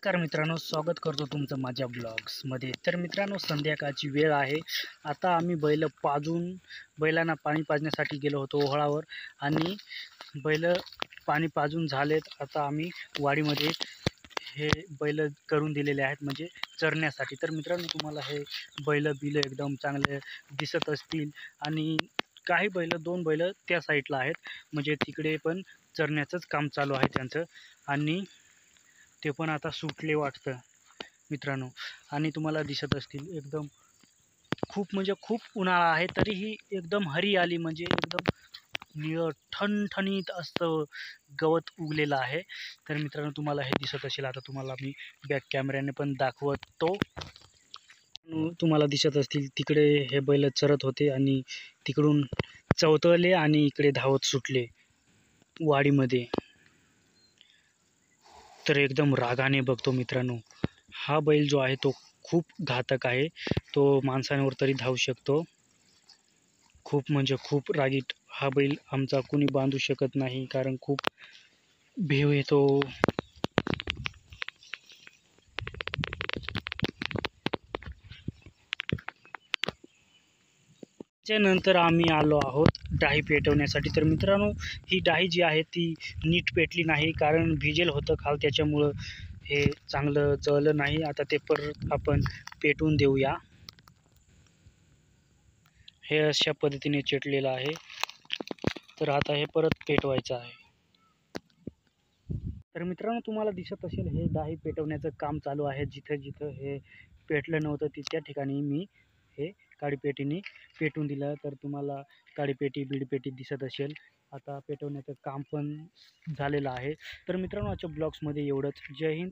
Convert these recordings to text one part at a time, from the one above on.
नमस्कार मित्रांनो, स्वागत करतो तुमचं माझ्या ब्लॉग्समध्ये. तर मित्रांनो, संध्याकाळची वेळ आहे. आता आम्ही बैलांना पाणी पाजण्यासाठी गेलो होतो ओहळावर आणि बैल पाणी पाजून झालेत. आता आम्ही वाडीमध्ये हे बैल करून दिलेले आहेत, म्हणजे चरण्यासाठी. तर मित्रांनो, तुम्हाला हे बैल एकदम चांगले दिसत असतील आणि काही बैल, 2 बैल त्या साईडला आहेत, म्हणजे तिकडे पण चरण्याचंच काम चालू आहे त्यांचं आणि ते पण आता सुटले वाटतं मित्रांनो. आणि तुम्हाला दिसत असतील एकदम खूप म्हणजे खूप उन्हाळा आहे, तरीही एकदम हरियाली म्हणजे एकदम निळं ठणठणीत असं गवत उगलेलं आहे. तर मित्रांनो, तुम्हाला हे दिसत असेल. आता तुम्हाला मी बॅक कॅमेऱ्याने पण दाखवतो. तुम्हाला दिसत असतील तिकडे हे बैल चरत होते आणि तिकडून चवतळले आणि इकडे धावत सुटले वाडीमध्ये. तर एकदम रागाने बघतो मित्रांनो. हा बैल जो आहे तो खूप घातक आहे. तो माणसांवर तरी धावू शकतो. खूप म्हणजे खूप रागीट हा बैल आमचा कुणी बांधू शकत नाही, कारण खूप भीव येतो. त्याच्यानंतर आम्ही आलो आहोत डाही पेटवण्यासाठी. तर मित्रांनो, ही डाही जी आहे ती नीट पेटली नाही, कारण भिजेल होतं खाल, त्याच्यामुळं हे चांगलं जळलं नाही. आता ते परत आपण पेटवून देऊया. हे अशा पद्धतीने चिटलेलं आहे. तर आता हे परत पेटवायचं आहे. तर मित्रांनो, तुम्हाला दिसत असेल हे डाही पेटवण्याचं काम चालू आहे. जिथं हे पेटलं नव्हतं त्या ठिकाणी मी हे काडीपेटीने पेटवून दिलं. तर तुम्हाला काडीपेटी बीडपेटी दिसत असेल. आता पेटवण्याचं काम पण झालेलं आहे. तर मित्रांनो, आजच्या ब्लॉग्समध्ये एवढंच. जय हिंद,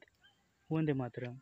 वंदे मातरम.